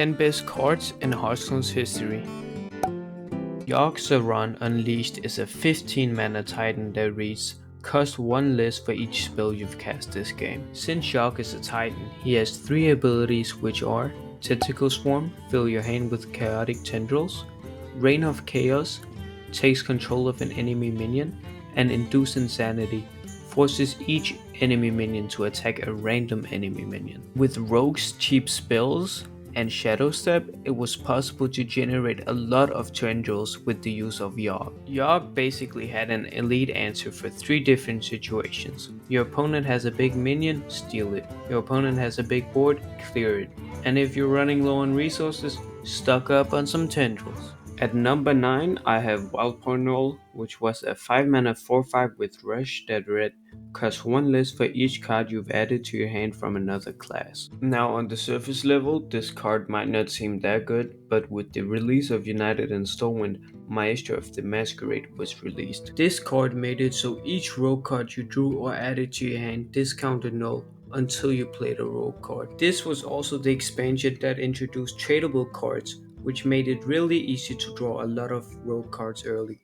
10 best cards in Hearthstone's history. Yogg-Saron Unleashed is a 15 mana titan that reads, cost 1 less for each spell you've cast this game. Since Yogg is a titan, he has 3 abilities which are Tentacle Swarm, fill your hand with chaotic tendrils, Reign of Chaos, takes control of an enemy minion, and Induce Insanity, forces each enemy minion to attack a random enemy minion. With Rogue's cheap spells and Shadow Step, it was possible to generate a lot of tendrils with the use of Yogg. Yogg basically had an elite answer for 3 different situations. Your opponent has a big minion, steal it. Your opponent has a big board, clear it. And if you're running low on resources, stock up on some tendrils. At number 9, I have Wild Pornol, which was a 5 mana 4/5 with Rush that read, cost 1 less for each card you've added to your hand from another class. Now on the surface level, this card might not seem that good, but with the release of United and Stormwind, Maestro of the Masquerade was released. This card made it so each rogue card you drew or added to your hand discounted null until you played a rogue card. This was also the expansion that introduced tradable cards, which made it really easy to draw a lot of rogue cards early.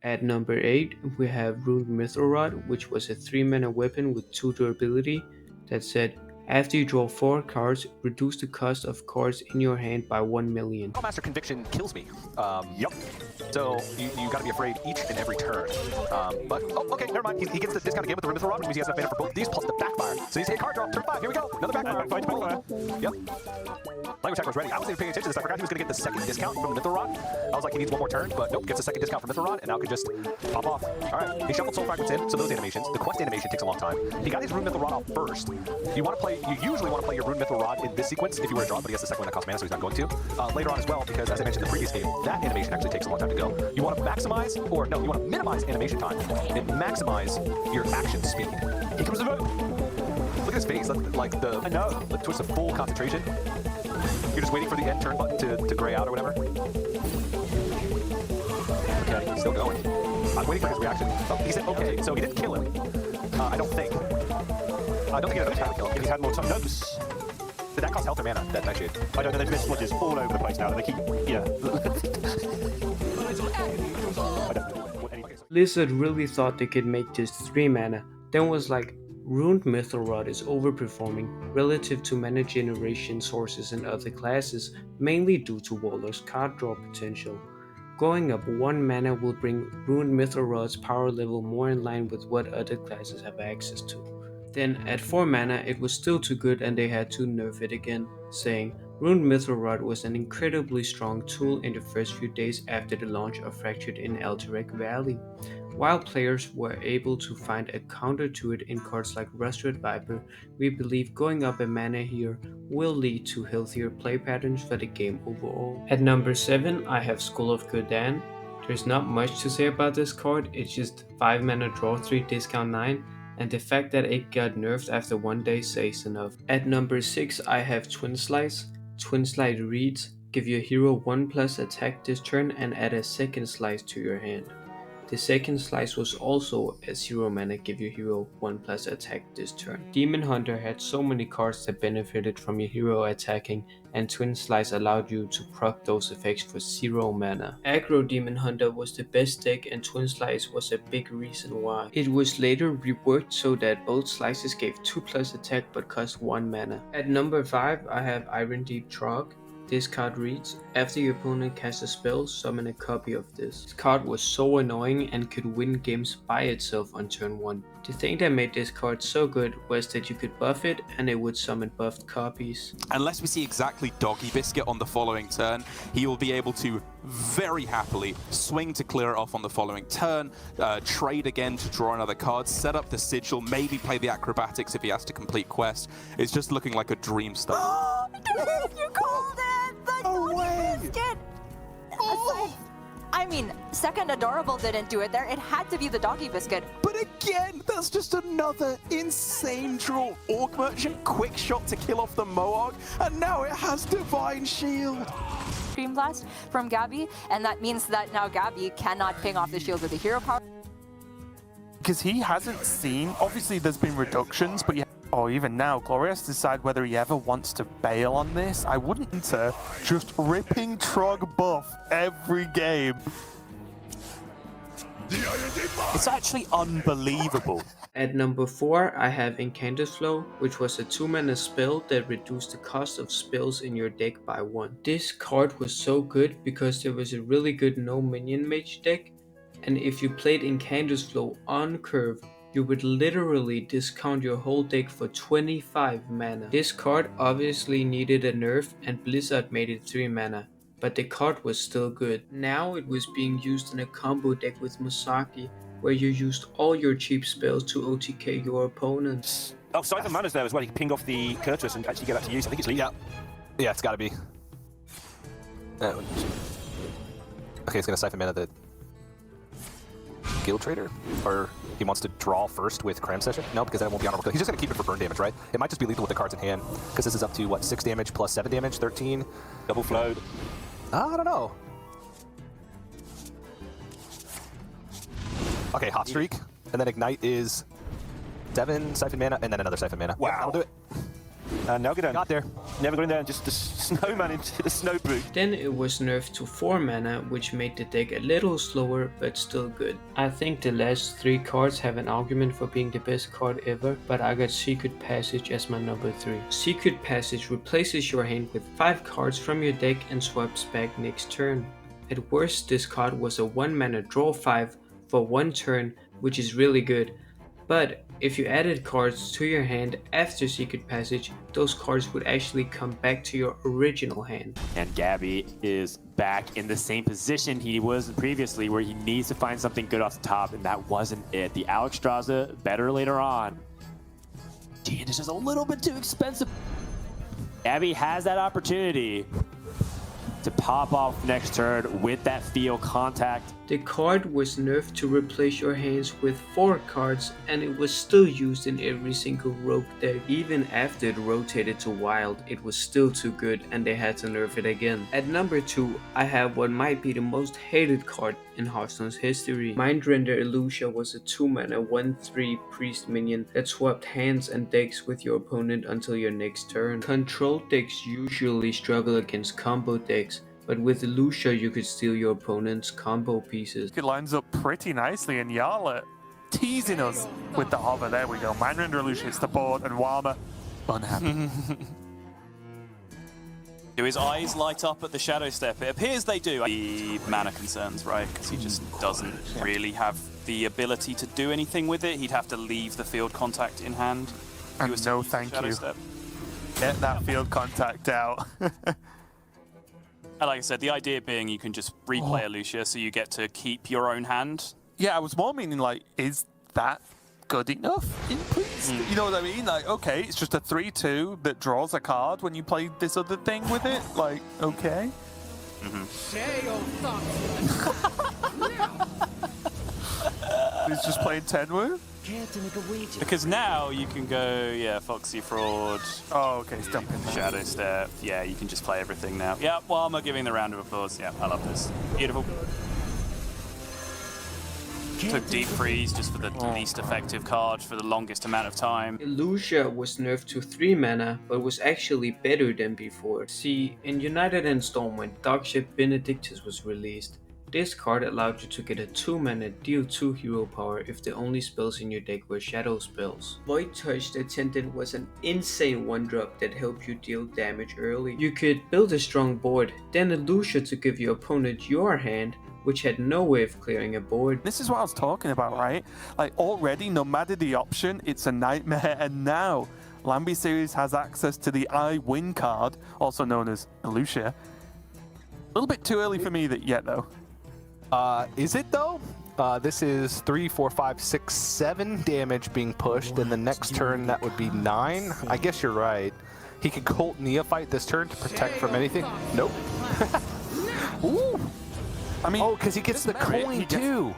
At number 8, we have Ruined Mithril Rod, which was a 3 mana weapon with 2 durability that said, after you draw 4 cards, reduce the cost of cards in your hand by 1 million. Master Conviction kills me. Yep. So you gotta be afraid each and every turn. But, oh, okay, never mind. He gets the discount again with the Ruined Mithril Rod, which means he has enough mana for both these plus the backfire. So he's a card draw, turn 5, here we go. Another backfire. Yep. Language Hacker was ready. I wasn't even paying attention to this. I forgot he was gonna get the second discount from the Mithril Rod. I was like, he needs one more turn, but nope, gets a second discount from Mithril Rod, and now can just pop off. Alright, he shuffled Soul Fragments in, so those animations. The quest animation takes a long time. He got his Ruined Mithril Rod out first. You usually want to play your Ruined Mithril Rod in this sequence if you were to draw, but he has the second one that costs mana, so he's not going to. Later on as well, because as I mentioned in the previous game, that animation actually takes a long time to go. You want to maximize, or no, you want to minimize animation time and maximize your action speed. Here comes the vote. Look at his face, like the twist of full concentration. You're just waiting for the end turn button to gray out or whatever. Okay, he's still going. I'm waiting for his reaction. Oh, he said okay, so he didn't kill him. I don't think. I don't think he had enough time to kill him. If he had more time. Notice. Did that cost health or mana, that Nightshade? I don't know, there's mist smudges all over the place now, and they keep, yeah. I don't know what any... Blizzard really thought they could make this 3 mana, then was like, Ruined Mithril Rod is overperforming relative to mana generation sources in other classes, mainly due to Warlock's card draw potential. Going up 1 mana will bring Ruined Mithril Rod's power level more in line with what other classes have access to. Then at 4 mana it was still too good and they had to nerf it again, saying, Ruined Mithril Rod was an incredibly strong tool in the first few days after the launch of Fractured in Alterac Valley. While players were able to find a counter to it in cards like Rusted Viper, we believe going up a mana here will lead to healthier play patterns for the game overall. At number 7, I have Skull of Gul'dan. There's not much to say about this card, it's just 5 mana draw 3 discount 9, and the fact that it got nerfed after 1 day says enough. At number 6, I have Twin Slice. Twin Slice reads, give your hero 1+ attack this turn and add a second slice to your hand. The second slice was also a 0 mana give your hero 1+ attack this turn. Demon Hunter had so many cards that benefited from your hero attacking, and Twin Slice allowed you to proc those effects for 0 mana. Aggro Demon Hunter was the best deck and Twin Slice was a big reason why. It was later reworked so that both slices gave 2+ attack but cost 1 mana. At number 5 I have Iron Deep Trog. This card reads, after your opponent casts a spell, summon a copy of this. This card was so annoying and could win games by itself on turn 1. The thing that made this card so good was that you could buff it and it would summon buffed copies. Unless we see exactly Doggy Biscuit on the following turn, he will be able to very happily swing to clear it off on the following turn, trade again to draw another card, set up the sigil, maybe play the acrobatics if he has to complete quest. It's just looking like a dream stuff. You called it! The Doggy Biscuit! I mean, second Adorable didn't do it there. It had to be the Doggy Biscuit. But again! That's just another insane draw. Orc Merchant, quick shot to kill off the Moog, and now it has Divine Shield. Stream Blast from Gabby, and that means that now Gabby cannot ping off the shield with a hero power. Because he hasn't seen, obviously there's been reductions, but even now, Glorious decide whether he ever wants to bail on this. I wouldn't just ripping Trog buff every game. It's actually unbelievable. At number 4, I have Incantus Flow, which was a 2-mana spell that reduced the cost of spells in your deck by 1. This card was so good because there was a really good no minion mage deck, and if you played Incantus Flow on curve, you would literally discount your whole deck for 25 mana. This card obviously needed a nerf and Blizzard made it 3 mana, but the card was still good. Now it was being used in a combo deck with Mosaki, where you used all your cheap spells to OTK your opponents. Oh, Siphon Mana's there as well. You can ping off the Curtis and actually get that to use. I think it's legal. Yeah, it's gotta be. Okay, he's gonna Siphon Mana the Guild Trader? Or he wants to draw first with Cram Session? No, because that won't be honorable kill. He's just gonna keep it for burn damage, right? It might just be lethal with the cards in hand, because this is up to, what, 6 damage plus 7 damage? 13? Double flowed. I don't know. Okay, Hot Streak, and then Ignite is 7 Siphon Mana, and then another Siphon Mana. Wow. Yep, that'll do it. And now get down. Got there. Never got in there and just the snowman into the snow brew. Then it was nerfed to 4 mana, which made the deck a little slower, but still good. I think the last 3 cards have an argument for being the best card ever, but I got Secret Passage as my number 3. Secret Passage replaces your hand with 5 cards from your deck and swaps back next turn. At worst, this card was a 1 mana draw 5 for 1 turn, which is really good. But if you added cards to your hand after Secret Passage, those cards would actually come back to your original hand. And Gabby is back in the same position he was previously, where he needs to find something good off the top, and that wasn't it. The Alexstrasza, better later on. Damn, this is a little bit too expensive. Gabby has that opportunity to pop off next turn with that field contact. The card was nerfed to replace your hands with 4 cards, and it was still used in every single rogue deck. Even after it rotated to wild, it was still too good and they had to nerf it again. At number 2, I have what might be the most hated card in Hearthstone's history. Mindrender Illusia was a 2 mana 1/3 priest minion that swapped hands and decks with your opponent until your next turn. Control decks usually struggle against combo decks, but with Illusia you could steal your opponent's combo pieces. It lines up pretty nicely, and Yarla teasing us with the hover. There we go. Mindrender Illusion hits the board, and Warmer unhappy. Do his eyes light up at the Shadow Step? It appears they do. The mana concerns, right? Because he just doesn't really have the ability to do anything with it. He'd have to leave the field contact in hand. And no thank you. Step. Get that field contact out. And like I said, the idea being you can just replay Illusia, so you get to keep your own hand. Yeah, I was more meaning like, is that good enough in Priest? You know what I mean? Like, okay, it's just a 3/2 that draws a card when you play this other thing with it. Like, okay. He's just playing Tenwu? Because now you can go, yeah, Foxy Fraud. Oh, okay, it's dumping that. Shadow Step. Yeah, you can just play everything now. Yeah, Walmer giving the round of applause. Yeah, I love this. Beautiful. Took Deep Freeze just for the least effective card for the longest amount of time. Illusia was nerfed to 3 mana, but was actually better than before. See, in United and Storm when Dogship Benedictus was released, this card allowed you to get a 2 mana deal 2 hero power if the only spells in your deck were shadow spells. Void Touched Attendant was an insane 1-drop that helped you deal damage early. You could build a strong board, then Illusia to give your opponent your hand, which had no way of clearing a board. This is what I was talking about, right? Like, already, no matter the option, it's a nightmare, and now Lambi Series has access to the I Win card, also known as Illusia. A little bit too early for me yet, though. Is it though? This is 3, 4, 5, 6, 7 damage being pushed, and the next turn that would be 9. I guess you're right. He could Cult Neophyte this turn to protect from anything. Nope. Ooh! I mean, oh, because he gets the coin too.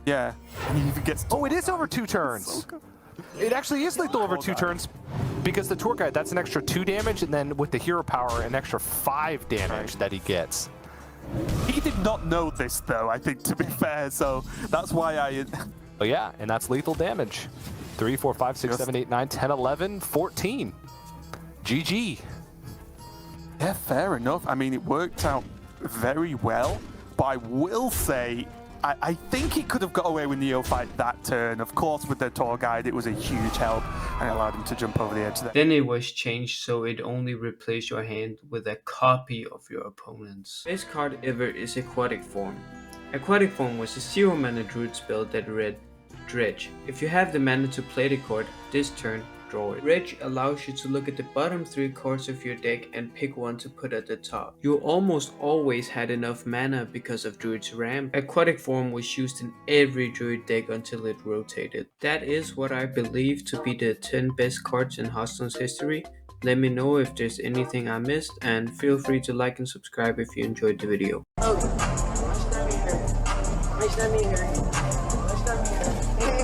Yeah. And he even gets. Oh, it is over 2 turns. It actually is lethal over 2 turns because the Tour Guide, that's an extra 2 damage, and then with the Hero Power, an extra 5 damage that he gets. He did not know this, though, I think, to be fair, so that's why I... Oh, yeah, and that's lethal damage. 3, 4, 5, 6, 7, 8, 9, 10, 11, 14. GG. Yeah, fair enough. I mean, it worked out very well, but I will say, I think he could have got away with Neophyte that turn. Of course, with the Tour Guide, it was a huge help and allowed him to jump over the edge there. Then it was changed so it only replaced your hand with a copy of your opponent's. Best card ever is Aquatic Form. Aquatic Form was a 0 mana druid spell that read Dredge. If you have the mana to play the card this turn, draw it. Dredge allows you to look at the bottom 3 cards of your deck and pick one to put at the top. You almost always had enough mana because of Druid's Ramp. Aquatic Form was used in every Druid deck until it rotated. That is what I believe to be the 10 best cards in Hearthstone's history. Let me know if there's anything I missed, and feel free to like and subscribe if you enjoyed the video. Oh, watch that here.